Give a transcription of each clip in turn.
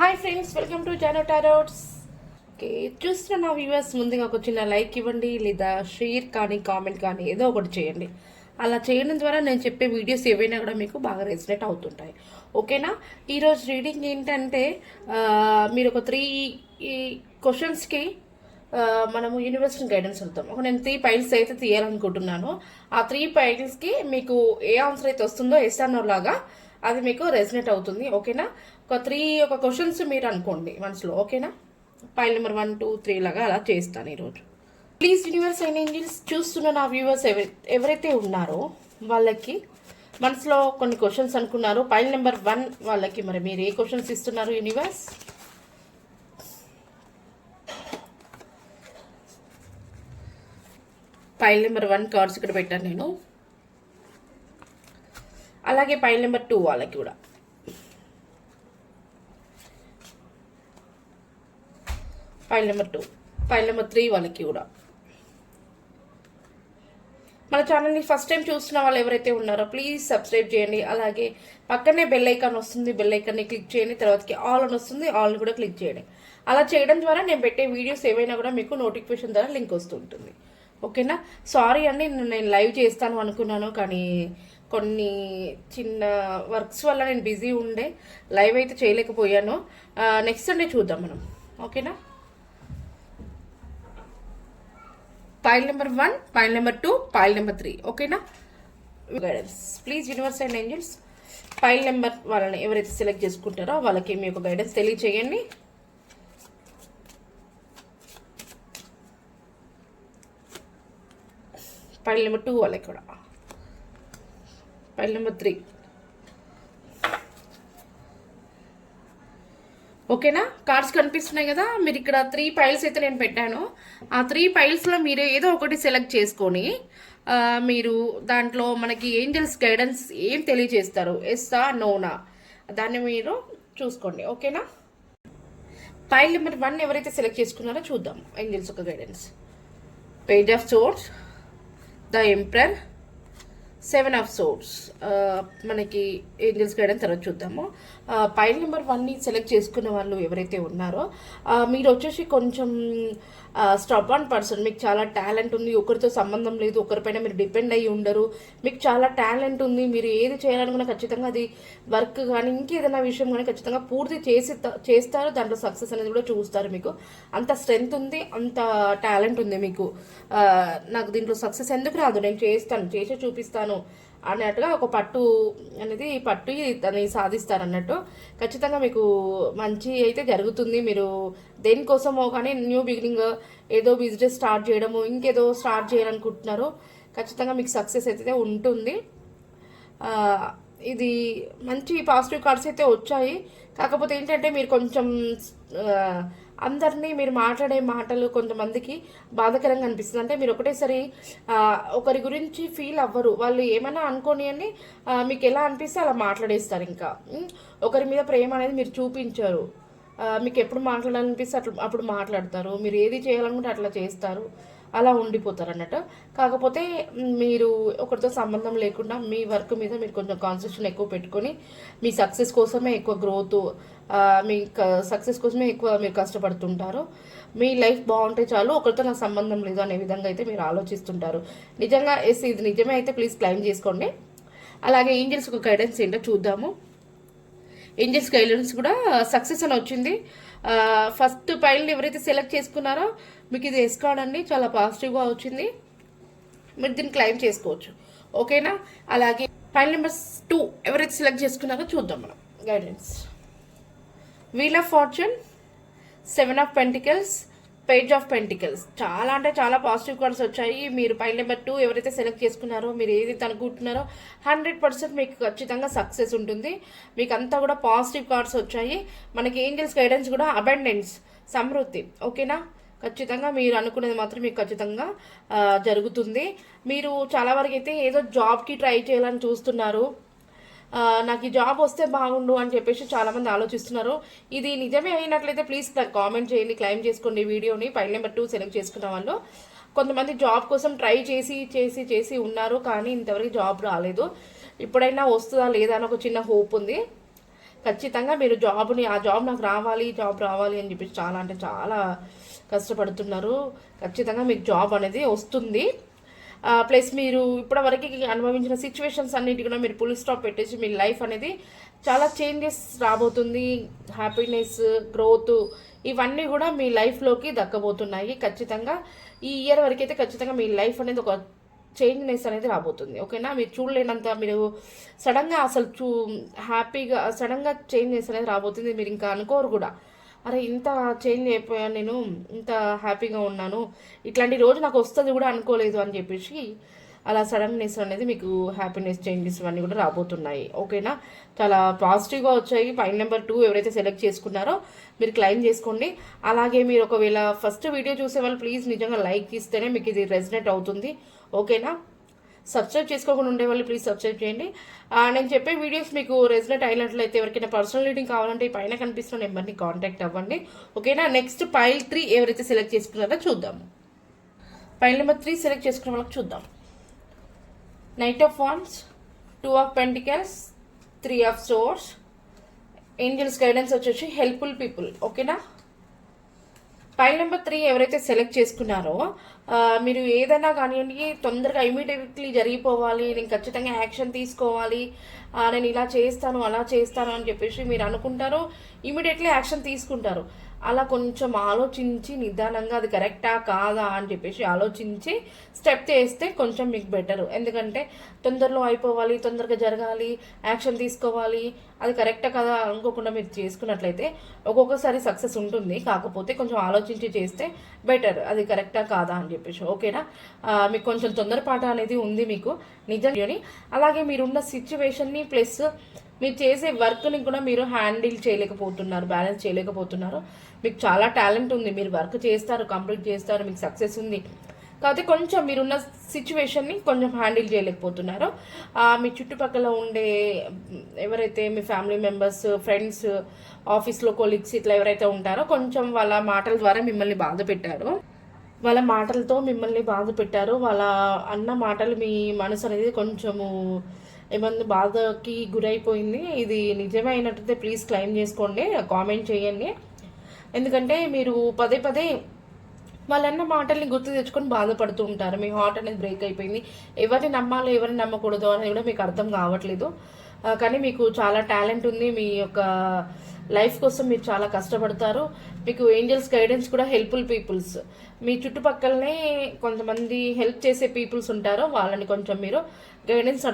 Hi friends, welcome to Jaano tarots. Okay, చూస్తున్న నా viewers ముందుగా ఒక చిన్న లైక్ ఇవ్వండి, లేదా షేర్ కానీ కామెంట్ కానీ ఏదో ఒకటి చేయండి. అలా చేయడం ద్వారా నేను చెప్పే వీడియోస్ ఏవైనా కూడా మీకు బాగా రెసినేట్ అవుతుంటాయి. ఓకేనా? ఈరోజు రీడింగ్ ఏంటంటే మీరు ఒక ఈ క్వశ్చన్స్కి మనము యూనివర్సల్ గైడెన్స్ వెళ్తాం. ఒక నేను 3 పైల్స్ అయితే తీయాలనుకుంటున్నాను. ఆ 3 పైల్స్కి మీకు ఏ ఆన్సర్ అయితే వస్తుందో ఎస్ఆర్నో లాగా అది మీకు రెసినేట్ అవుతుంది. ఓకేనా? ఒక క్వశ్చన్స్ మీరు అనుకోండి మనసులో. ఓకేనా? పైల్ నెంబర్ 1, 2, 3 లాగా అలా చేస్తాను ఈరోజు. ప్లీజ్ యూనివర్స్ అండ్ ఏంజిల్స్, చూస్తున్న నా వ్యూవర్స్ ఎవరైతే ఉన్నారో వాళ్ళకి మనసులో కొన్ని క్వశ్చన్స్ అనుకున్నారు. పైల్ నెంబర్ 1 వాళ్ళకి మరి మీరు ఏ క్వశ్చన్స్ ఇస్తున్నారు యూనివర్స్? పైల్ నెంబర్ 1 కార్డ్స్ ఇక్కడ పెట్టాను నేను. అలాగే పైల్ నెంబర్ 2 వాళ్ళకి కూడా. పైల్ నెంబర్ 2, పైల్ నెంబర్ 3 వాళ్ళకి కూడా. మన ఛానల్ని ఫస్ట్ టైం చూస్తున్న వాళ్ళు ఎవరైతే ఉన్నారో ప్లీజ్ సబ్స్క్రైబ్ చేయండి. అలాగే పక్కనే బెల్ ఐకాన్ వస్తుంది, బెల్ ఐకాన్ని క్లిక్ చేయండి. తర్వాతకి ఆల్ అని వస్తుంది, ఆల్ని కూడా క్లిక్ చేయండి. అలా చేయడం ద్వారా నేను పెట్టే వీడియోస్ ఏవైనా కూడా మీకు నోటిఫికేషన్ ద్వారా లింక్ వస్తుంటుంది. ఓకేనా? సారీ అండి, నేను లైవ్ చేస్తాను అనుకున్నాను, కానీ కొన్ని చిన్న వర్క్స్ వల్ల నేను బిజీ ఉండే లైవ్ అయితే చేయలేకపోయాను. నెక్స్ట్ సండే చూద్దాం మనం. ఓకేనా? Pile number 1, pile number 2, pile number 3. ఓకేనా? Guidance please universe and angels, pile number వాళ్ళని ఎవరైతే సెలెక్ట్ చేసుకుంటారో వాళ్ళకి మీ యొక్క గైడెన్స్ తెలియచేయండి. పైల్ నెంబర్ 2 వాళ్ళకి కూడా. Pile number 3. ఓకేనా? కార్డ్స్ కనిపిస్తున్నాయి కదా, మీరు ఇక్కడ 3 పైల్స్ అయితే నేను పెట్టాను. ఆ 3 పైల్స్లో మీరు ఏదో ఒకటి సెలెక్ట్ చేసుకొని మీరు దాంట్లో మనకి ఏంజల్స్ గైడెన్స్ ఏం తెలియజేస్తారు, ఎస్సా నోనా, దాన్ని మీరు చూసుకోండి. ఓకేనా? పైల్ నెంబర్ 1 ఎవరైతే సెలెక్ట్ చేసుకున్నారో చూద్దాం ఏంజల్స్ ఒక guidance. Page of swords, the emperor, 7 of swords. మనకి ఏంజల్స్ గైడెన్స్ తర్వాత చూద్దాము. పైల్ నెంబర్ 1ని సెలెక్ట్ చేసుకున్న వాళ్ళు ఎవరైతే ఉన్నారో మీరు వచ్చేసి కొంచెం స్టబర్న్ పర్సన్. మీకు చాలా టాలెంట్ ఉంది, ఒకరితో సంబంధం లేదు, ఒకరిపైన మీరు డిపెండ్ అయ్యి ఉండరు. మీకు చాలా టాలెంట్ ఉంది, మీరు ఏది చేయాలనుకున్నా ఖచ్చితంగా అది వర్క్ కానీ ఇంకేదైనా విషయం కానీ ఖచ్చితంగా పూర్తి చేస్తారు. దాంట్లో సక్సెస్ అనేది కూడా చూస్తారు. మీకు అంత స్ట్రెంగ్త్ ఉంది, అంత టాలెంట్ ఉంది మీకు. నాకు దీంట్లో సక్సెస్ ఎందుకు రాదు, నేను చేసి చూపిస్తాను అన్నట్టుగా ఒక పట్టు దాన్ని సాధిస్తారు అన్నట్టు. ఖచ్చితంగా మీకు మంచి అయితే జరుగుతుంది. మీరు దేనికోసమో కానీ న్యూ బిగినింగ్, ఏదో బిజినెస్ స్టార్ట్ చేయడము, ఇంకేదో స్టార్ట్ చేయాలనుకుంటున్నారు, ఖచ్చితంగా మీకు సక్సెస్ అయితే ఉంటుంది. ఇది మంచి పాజిటివ్ కార్డ్స్ అయితే వచ్చాయి. కాకపోతే ఏంటంటే మీరు కొంచెం అందరినీ మీరు మాట్లాడే మాటలు కొంతమందికి బాధాకరంగా అనిపిస్తుంది. అంటే మీరు ఒకటేసారి ఒకరి గురించి ఫీల్ అవ్వరు, వాళ్ళు ఏమైనా అనుకోని అని మీకు ఎలా అనిపిస్తే అలా మాట్లాడేస్తారు. ఇంకా ఒకరి మీద ప్రేమ అనేది మీరు చూపించారు. మీకు ఎప్పుడు మాట్లాడాలనిపిస్తే అప్పుడు మాట్లాడతారు, మీరు ఏది చేయాలనుకుంటే అట్లా చేస్తారు, అలా ఉండిపోతారు అన్నట్టు. కాకపోతే మీరు ఒకరితో సంబంధం లేకుండా మీ వర్క్ మీద మీరు కొంచెం కాన్సన్ట్రేషన్ ఎక్కువ పెట్టుకొని మీ సక్సెస్ కోసమే ఎక్కువ గ్రోత్, మీ సక్సెస్ కోసమే ఎక్కువ మీరు కష్టపడుతుంటారు. మీ లైఫ్ బాగుంటే చాలు, ఒకరితో నాకు సంబంధం లేదు అనే విధంగా అయితే మీరు ఆలోచిస్తుంటారు. నిజంగా ఇది నిజమే అయితే ప్లీజ్ క్లైమ్ చేసుకోండి. అలాగే ఏంజల్స్ ఒక గైడెన్స్ ఏంటో చూద్దాము. ఏంజల్స్ గైడెన్స్ కూడా సక్సెస్ అని వచ్చింది. ఫస్ట్ పైల్ని ఎవరైతే సెలెక్ట్ చేసుకున్నారో మీకు ఇది ఎస్ కార్డ్ అండి, చాలా పాజిటివ్గా వచ్చింది, మీరు దీన్ని క్లైమ్ చేసుకోవచ్చు. ఓకేనా? అలాగే పైల్ నెంబర్ 2 ఎవరైతే సెలెక్ట్ చేసుకున్నారో చూద్దాం మనం guidance. Wheel of fortune, 7 of pentacles, page of pentacles. చాలా అంటే చాలా పాజిటివ్ కార్డ్స్ వచ్చాయి. మీరు పైల్ నెంబర్ 2 ఎవరైతే సెలెక్ట్ చేసుకున్నారో, మీరు ఏదైతే అనుకుంటున్నారో 100% మీకు ఖచ్చితంగా సక్సెస్ ఉంటుంది. మీకు అంతా కూడా పాజిటివ్ కార్డ్స్ వచ్చాయి. మనకి ఏంజల్స్ గైడెన్స్ కూడా అబండెన్స్, సమృద్ధి. ఓకేనా? ఖచ్చితంగా మీరు అనుకునేది మాత్రం మీకు ఖచ్చితంగా జరుగుతుంది. మీరు చాలా వరకు అయితే ఏదో జాబ్కి ట్రై చేయాలని చూస్తున్నారు, నాకు ఈ జాబ్ వస్తే బాగుండు అని చెప్పేసి చాలామంది ఆలోచిస్తున్నారు. ఇది నిజమే అయినట్లయితే ప్లీజ్ కామెంట్ చేయండి, క్లైమ్ చేసుకోండి వీడియోని. పైల్ నెంబర్ 2 సెలెక్ట్ చేసుకున్న వాళ్ళు కొంతమంది జాబ్ కోసం ట్రై చేసి ఉన్నారు, కానీ ఇంతవరకు జాబ్ రాలేదు. ఇప్పుడైనా వస్తుందా లేదా అని ఒక చిన్న హోప్ ఉంది. ఖచ్చితంగా మీరు ఆ జాబ్ నాకు రావాలి, జాబ్ రావాలి అని చెప్పేసి చాలా అంటే చాలా కష్టపడుతున్నారు. ఖచ్చితంగా మీకు జాబ్ అనేది వస్తుంది. ప్లస్ మీరు ఇప్పటివరకు అనుభవించిన సిచ్యువేషన్స్ అన్నిటి కూడా మీరు ఫుల్ స్టాప్ పెట్టేసి మీ లైఫ్ అనేది చాలా చేంజెస్ రాబోతుంది. హ్యాపీనెస్, గ్రోత్ ఇవన్నీ కూడా మీ లైఫ్లోకి దక్కబోతున్నాయి. ఖచ్చితంగా ఈ ఇయర్ వరకు అయితే ఖచ్చితంగా మీ లైఫ్ అనేది ఒక చేంజ్నెస్ అనేది రాబోతుంది. ఓకేనా, మీరు చూడలేనంత మీరు సడన్గా అసలు హ్యాపీగా సడన్గా చేంజ్నెస్ అనేది రాబోతుంది. మీరు ఇంకా అనుకోరు కూడా, అరే ఇంత చేంజ్ అయిపోయాను, నేను ఇంత హ్యాపీగా ఉన్నాను, ఇట్లాంటి రోజు నాకు వస్తుంది కూడా అనుకోలేదు అని చెప్పేసి అలా సడన్నెస్ అనేది మీకు హ్యాపీనెస్ చేంజెస్ ఇవన్నీ కూడా రాబోతున్నాయి. ఓకేనా, చాలా పాజిటివ్గా వచ్చాయి. ఫైల్ నెంబర్ 2 ఎవరైతే సెలెక్ట్ చేసుకున్నారో మీరు క్లెయిమ్ చేసుకోండి. అలాగే మీరు ఒకవేళ ఫస్ట్ వీడియో చూసే వాళ్ళు ప్లీజ్ నిజంగా లైక్ ఇస్తేనే మీకు ఇది రెజనేట్ అవుతుంది. ఓకేనా, సబ్స్క్రైబ్ చేసుకోకుండా ఉండేవాళ్ళు ప్లీజ్ సబ్స్క్రైబ్ చేయండి. నేను చెప్పే వీడియోస్ మీకు రెజనేట్ అయినట్లయితే ఎవరికైనా పర్సనల్ రీడింగ్ కావాలంటే ఈ పైన కనిపిస్తున్న నెంబర్ని కాంటాక్ట్ అవ్వండి. ఓకేనా, నెక్స్ట్ ఫైల్ 3 ఎవరైతే సెలెక్ట్ చేసుకున్నారో చూద్దాము. ఫైల్ నెంబర్ 3 సెలెక్ట్ చేసుకున్న వాళ్ళకి చూద్దాం. Knight of wands, 2 of pentacles, 3 of swords. Angels guidance వచ్చేసి హెల్ప్ఫుల్ పీపుల్. ఓకేనా, ఫైల్ నెంబర్ 3 ఎవరైతే సెలెక్ట్ చేసుకున్నారో మీరు ఏదైనా కానివ్వండి తొందరగా ఇమీడియట్లీ జరిగిపోవాలి, నేను ఖచ్చితంగా యాక్షన్ తీసుకోవాలి, నేను ఇలా చేస్తాను అలా చేస్తాను అని చెప్పేసి మీరు అనుకుంటారు, ఇమీడియట్లీ యాక్షన్ తీసుకుంటారు. అలా కొంచెం ఆలోచించి నిదానంగా అది కరెక్టా కాదా అని చెప్పేసి ఆలోచించి స్టెప్ చేస్తే కొంచెం మీకు బెటరు. ఎందుకంటే తొందరలో అయిపోవాలి, తొందరగా జరగాలి, యాక్షన్ తీసుకోవాలి, అది కరెక్టా కదా అనుకోకుండా మీరు చేసుకున్నట్లయితే ఒక్కొక్కసారి సక్సెస్ ఉంటుంది. కాకపోతే కొంచెం ఆలోచించి చేస్తే బెటర్, అది కరెక్టా కాదా అని చెప్పేసి. ఓకేనా, మీకు కొంచెం తొందరపాటు అనేది ఉంది మీకు నిజంగాని. అలాగే మీరున్న సిచ్యువేషన్ని ప్లస్ మీరు చేసే వర్క్ని కూడా మీరు హ్యాండిల్ చేయలేకపోతున్నారు, బ్యాలెన్స్ చేయలేకపోతున్నారు. మీకు చాలా టాలెంట్ ఉంది, మీరు వర్క్ చేస్తారు, కంప్లీట్ చేస్తారు, మీకు సక్సెస్ ఉంది. కాకపోతే కొంచెం మీరున్న సిచ్యువేషన్ని కొంచెం హ్యాండిల్ చేయలేకపోతున్నారు. మీ చుట్టుపక్కల ఉండే ఎవరైతే మీ ఫ్యామిలీ మెంబర్స్, ఫ్రెండ్స్, ఆఫీస్లో కొలీగ్స్ ఇట్లా ఎవరైతే ఉంటారో కొంచెం వాళ్ళ మాటల ద్వారా మిమ్మల్ని బాధ పెట్టారు, వాళ్ళ మాటలతో మిమ్మల్ని బాధ పెట్టారు. వాళ్ళ అన్న మాటలు మీ మనసు అనేది కొంచెము ఏమన్నా బాధకి గురైపోయింది. ఇది నిజమే అయినట్టయితే ప్లీజ్ క్లెయిమ్ చేసుకోండి, కామెంట్ చేయండి. ఎందుకంటే మీరు పదే పదే వాళ్ళన్న మాటల్ని గుర్తు తెచ్చుకొని బాధపడుతూ ఉంటారు. మీ హార్ట్ అనేది బ్రేక్ అయిపోయింది, ఎవరిని నమ్మాలో ఎవరిని నమ్మకూడదు అనేది కూడా మీకు అర్థం కావట్లేదు. కానీ మీకు చాలా టాలెంట్ ఉంది, మీ యొక్క లైఫ్ కోసం మీరు చాలా కష్టపడతారు. మీకు ఏంజల్స్ గైడెన్స్ కూడా హెల్ప్ఫుల్ పీపుల్స్, మీ చుట్టుపక్కలనే కొంతమంది హెల్ప్ చేసే పీపుల్స్ ఉంటారో వాళ్ళని కొంచెం మీరు గైడెన్స్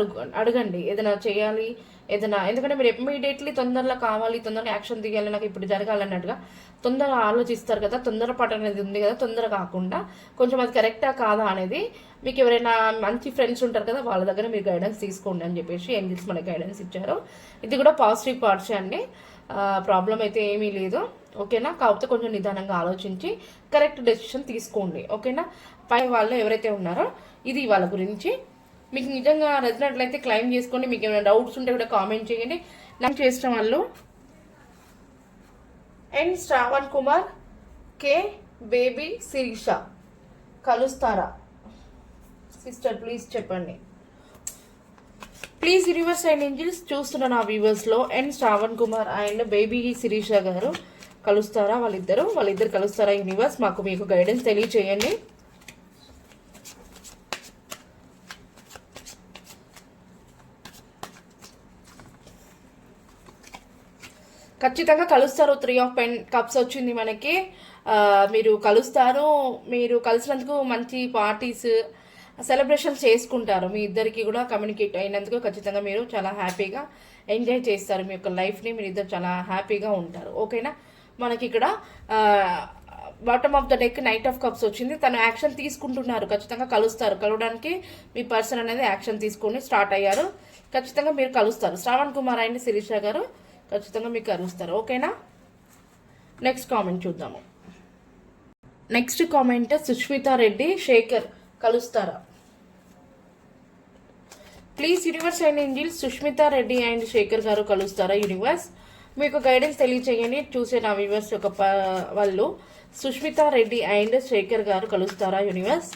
అడగండి. ఏదైనా చేయాలి, ఏదైనా, ఎందుకంటే మీరు ఇమ్మీడియట్లీ తొందరలో కావాలి, తొందరగా యాక్షన్ తీయాలి, నాకు ఇప్పుడు జరగాలన్నట్టుగా తొందరగా ఆలోచిస్తారు కదా, తొందరపాటు అనేది ఉంది కదా, తొందర కాకుండా కొంచెం అది కరెక్టా కాదా అనేది మీకు ఎవరైనా మంచి ఫ్రెండ్స్ ఉంటారు కదా వాళ్ళ దగ్గర మీరు గైడెన్స్ తీసుకోండి అని చెప్పేసి ఏంజల్స్ మనకి గైడెన్స్ ఇచ్చారు. ఇది కూడా పాజిటివ్ పార్ట్స్ అండి, ప్రాబ్లం అయితే ఏమీ లేదు. ఓకేనా, కాకపోతే కొంచెం నిదానంగా ఆలోచించి కరెక్ట్ డెసిషన్ తీసుకోండి. ఓకేనా, పై వాళ్ళు ఎవరైతే ఉన్నారో ఇది వాళ్ళ గురించి. మీకు నిజంగా నచ్చినట్లయితే క్లెయిమ్ చేసుకోండి. మీకు ఏమైనా డౌట్స్ ఉంటే కూడా కామెంట్ చేయండి. నాకు చేసిన వాళ్ళు and Shravan Kumar, K, baby, Sirisha కలుస్తారా సిస్టర్ ప్లీజ్ చెప్పండి. ప్లీజ్ యూనివర్స్ అండ్ ఏంజల్స్ చూస్తున్న నా వ్యూవర్స్లో and Shravan Kumar and baby Sirisha garu కలుస్తారా, వాళ్ళిద్దరు కలుస్తారా యూనివర్స్, మాకు మీకు గైడెన్స్ తెలియచేయండి. ఖచ్చితంగా కలుస్తారు. 3 ఆఫ్ కప్స్ వచ్చింది మనకి. మీరు కలుస్తారు, మీరు కలిసినందుకు మంచి పార్టీస్, సెలబ్రేషన్స్ చేసుకుంటారు. మీ ఇద్దరికి కూడా కమ్యూనికేట్ అయినందుకు ఖచ్చితంగా మీరు చాలా హ్యాపీగా ఎంజాయ్ చేస్తారు. మీ యొక్క లైఫ్ని మీరు ఇద్దరు చాలా హ్యాపీగా ఉంటారు. ఓకేనా, మనకి ఇక్కడ bottom of the deck knight of cups వచ్చింది. తను యాక్షన్ తీసుకుంటున్నారు, ఖచ్చితంగా కలుస్తారు. కలవడానికి మీ పర్సన్ అనేది యాక్షన్ తీసుకొని స్టార్ట్ అయ్యారు. ఖచ్చితంగా మీరు కలుస్తారు. శ్రావణ్ కుమార్ అండ్ శిరీష గారు ఖచ్చితంగా మీకు కలుస్తారు. ఓకేనా, నెక్స్ట్ కామెంట్ చూద్దాము. నెక్స్ట్ కామెంట్ సుష్మితా రెడ్డి, శేఖర్ కలుస్తారా. Please universe and angels Sushmita Reddy and Shekar garu కలుస్తారా యూనివర్స్, మీకు గైడెన్స్ తెలియచేయండి. చూసే నా వ్యూవర్స్ ఒక వాళ్ళు సుష్మితా రెడ్డి అండ్ శేఖర్ గారు కలుస్తారా యూనివర్స్.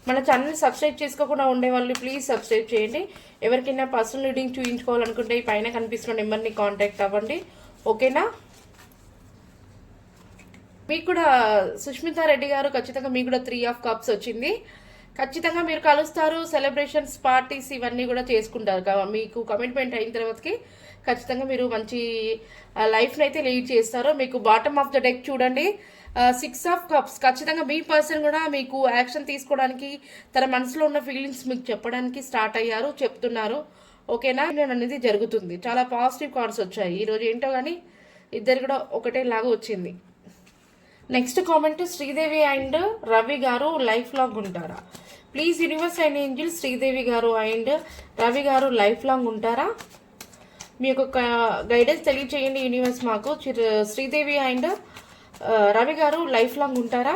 మన ఛానల్ని సబ్స్క్రైబ్ చేసుకోకుండా ఉండేవాళ్ళు ప్లీజ్ సబ్స్క్రైబ్ చేయండి. ఎవరికైనా పర్సనల్ రీడింగ్ చూపించుకోవాలనుకుంటే ఈ పైన కనిపిస్తున్న నెంబర్ని కాంటాక్ట్ అవ్వండి. ఓకేనా? మీకు కూడా సుష్మితా రెడ్డి గారు ఖచ్చితంగా మీకు కూడా 3 ఆఫ్ కప్స్ వచ్చింది. ఖచ్చితంగా మీరు కలుస్తారు, సెలబ్రేషన్స్, పార్టీస్ ఇవన్నీ కూడా చేసుకుంటారు. మీకు కమిట్మెంట్ అయిన తర్వాతకి ఖచ్చితంగా మీరు మంచి లైఫ్ని అయితే లీడ్ చేస్తారు. మీకు బాటమ్ ఆఫ్ ద డెక్ చూడండి, 6 ఆఫ్ కప్స్. ఖచ్చితంగా మీ పర్సన్ కూడా మీకు యాక్షన్ తీసుకోవడానికి, తన మనసులో ఉన్న ఫీలింగ్స్ మీకు చెప్పడానికి స్టార్ట్ అయ్యారు, చెప్తున్నారు. ఓకేనా? అనేది జరుగుతుంది. చాలా పాజిటివ్ కార్డ్స్ వచ్చాయి ఈరోజు. ఏంటో కానీ ఇద్దరు కూడా ఒకటేలాగా వచ్చింది. Next comment, Sridevi and Ravi గారు లైఫ్ లాంగ్ ఉంటారా? Please universe and angel, Sridevi గారు అండ్ రవి గారు లైఫ్ లాంగ్ ఉంటారా? మీ యొక్క గైడెన్స్ తెలియచేయండి యూనివర్స్ మాకు. శ్రీదేవి అండ్ రవి గారు లైఫ్ లాంగ్ ఉంటారా?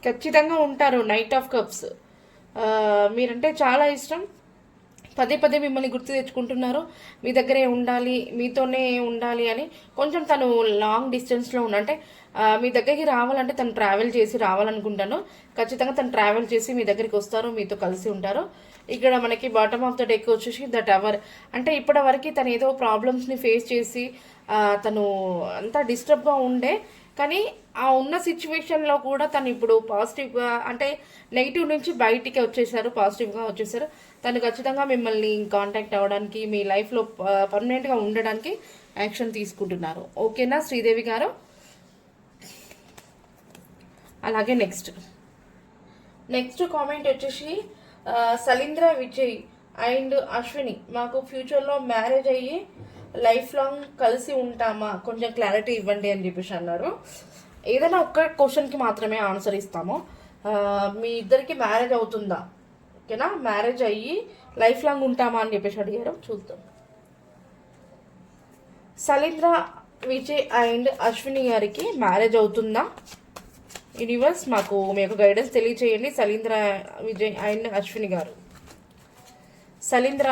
ఖచ్చితంగా ఉంటారు. Knight of cups. మీరంటే చాలా ఇష్టం, పదే పదే మిమ్మల్ని గుర్తు తెచ్చుకుంటున్నారు, మీ దగ్గరే ఉండాలి, మీతోనే ఉండాలి అని. కొంచెం తను లాంగ్ డిస్టెన్స్లో అంటే మీ దగ్గరికి రావాలంటే తను ట్రావెల్ చేసి రావాలనుకుంటాను. ఖచ్చితంగా తను ట్రావెల్ చేసి మీ దగ్గరికి వస్తారు, మీతో కలిసి ఉంటారు. ఇక్కడ మనకి బాటమ్ ఆఫ్ ద డెక్ వచ్చేసి ద టవర్. అంటే ఇప్పటి వరకు తను ఏదో ప్రాబ్లమ్స్ని ఫేస్ చేసి తను అంతా డిస్టర్బ్గా ఉండే, కానీ ఆ ఉన్న సిచ్యువేషన్లో కూడా తను ఇప్పుడు పాజిటివ్గా, అంటే నెగిటివ్ నుంచి బయటికి వచ్చేసారు, పాజిటివ్గా వచ్చేసారు. తను ఖచ్చితంగా మిమ్మల్ని కాంటాక్ట్ అవ్వడానికి, మీ లైఫ్లో పర్మనెంట్గా ఉండడానికి యాక్షన్ తీసుకుంటున్నారు. ఓకేనా శ్రీదేవి గారు? అలాగే నెక్స్ట్ కామెంట్ వచ్చేసి సలీంద్ర విజయ్ అండ్ అశ్విని మాకు ఫ్యూచర్లో మ్యారేజ్ అయ్యి లైఫ్ లాంగ్ కలిసి ఉంటామా, కొంచెం క్లారిటీ ఇవ్వండి అని చెప్పేసి అన్నారు. ఏదైనా ఒక్క క్వశ్చన్కి మాత్రమే ఆన్సర్ ఇస్తాము. మీ ఇద్దరికి మ్యారేజ్ అవుతుందా? ఓకేనా? మ్యారేజ్ అయ్యి లైఫ్ లాంగ్ ఉంటామా అని చెప్పేసి అడిగారు. చూద్దాం. సలీంద్ర విజయ్ అండ్ అశ్విని గారికి మ్యారేజ్ అవుతుందా? యూనివర్స్ మాకు మీ యొక్క గైడెన్స్ తెలియచేయండి. సలీంద్ర విజయ్ అండ్ అశ్విని గారు, సలీంద్ర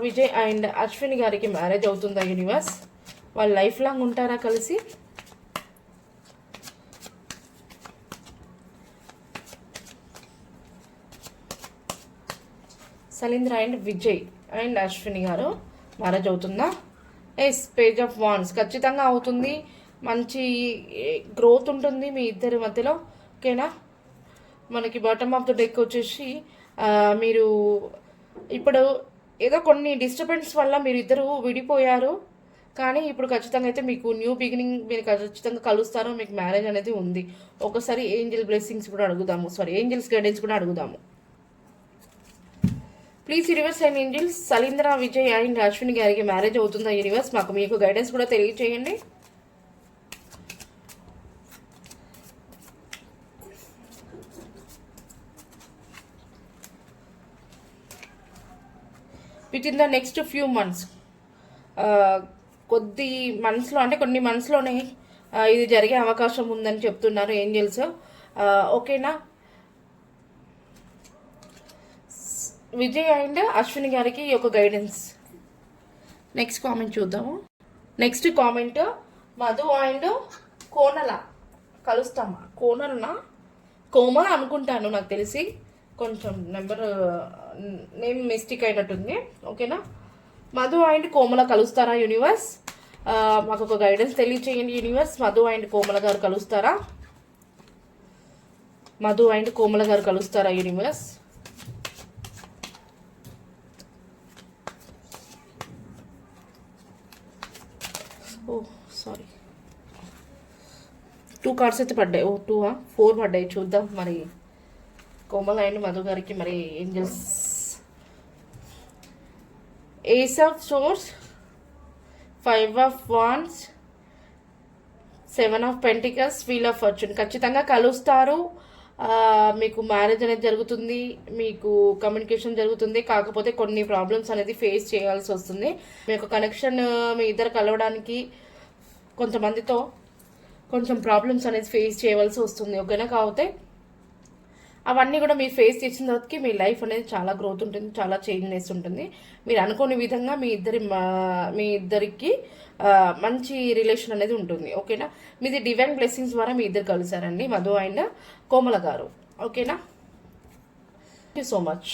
విజయ్ అండ్ అశ్విని గారికి మ్యారేజ్ అవుతుందా యూనివర్స్? వాళ్ళు లైఫ్ లాంగ్ ఉంటారా కలిసి? సలీంద్ర అండ్ విజయ్ అండ్ అశ్విని గారు మ్యారేజ్ అవుతుందా? Yes, page of wands. ఖచ్చితంగా అవుతుంది. మంచి గ్రోత్ ఉంటుంది మీ ఇద్దరి మధ్యలో. ఓకేనా? మనకి బాటమ్ ఆఫ్ ద డెక్ వచ్చేసి మీరు ఇప్పుడు ఏదో కొన్ని డిస్టర్బెన్స్ వల్ల మీరు ఇద్దరు విడిపోయారు, కానీ ఇప్పుడు ఖచ్చితంగా అయితే మీకు న్యూ బిగినింగ్, మీరు ఖచ్చితంగా కలుస్తారు, మీకు మ్యారేజ్ అనేది ఉంది. ఒకసారి ఏంజల్ బ్లెస్సింగ్స్ కూడా అడుగుదాము, ఏంజల్స్ గైడెన్స్ కూడా అడుగుదాము. Please universe and angels, Salindra Vijay and Ashwini గారికి మ్యారేజ్ అవుతుందా యూనివర్స్? మాకు మీకు గైడెన్స్ కూడా తెలియచేయండి. With in the next few months, కొద్ది మంత్స్లో, అంటే కొన్ని మంత్స్లోనే ఇది జరిగే అవకాశం ఉందని చెప్తున్నారు ఏంజల్స్. ఓకేనా? విజయ్ అండ్ అశ్విని గారికి ఒక గైడెన్స్. నెక్స్ట్ కామెంట్ చూద్దాము. Next comment, Madhu and Komala కలుస్తామా? కోమల అనుకుంటాను, నాకు తెలిసి కొంచెం నేమ్ మిస్టేక్ అయినట్టుంది. ఓకేనా? మధు అండ్ కోమల కలుస్తారా యూనివర్స్? మాకు ఒక గైడెన్స్ తెలియచేయండి యూనివర్స్. మధు అండ్ కోమల గారు కలుస్తారా? మధు అండ్ కోమల గారు కలుస్తారా యూనివర్స్? ఓ సారీ, 2 కార్డ్స్ అయితే పడ్డాయి. 4 పడ్డాయి. చూద్దాం మరి కోమల అండ్ మధు గారికి మరి angels. Ace of swords, 5 of wands, 7 of pentacles, wheel of fortune. ఖచ్చితంగా కలుస్తారు. మీకు మ్యారేజ్ అనేది జరుగుతుంది, మీకు కమ్యూనికేషన్ జరుగుతుంది. కాకపోతే కొన్ని ప్రాబ్లమ్స్ అనేది ఫేస్ చేయాల్సి వస్తుంది. మీ యొక్క కనెక్షన్, మీ ఇద్దరు కలవడానికి కొంతమందితో కొంచెం ప్రాబ్లమ్స్ అనేది ఫేస్ చేయవలసి వస్తుంది. ఓకేనా? కాకపోతే అవన్నీ కూడా మీరు ఫేస్ చేసిన తర్వాతకి మీ లైఫ్ అనేది చాలా గ్రోత్ ఉంటుంది, చాలా చేంజ్నెస్ ఉంటుంది. మీరు అనుకోని విధంగా మీ ఇద్దరికి మంచి రిలేషన్ అనేది ఉంటుంది. ఓకేనా, మీది డివైన్ బ్లెస్సింగ్స్ ద్వారా మీ ఇద్దరు కలిసారండి, మధు అండ్ కోమల గారు. ఓకేనా, థ్యాంక్ యూ సో మచ్.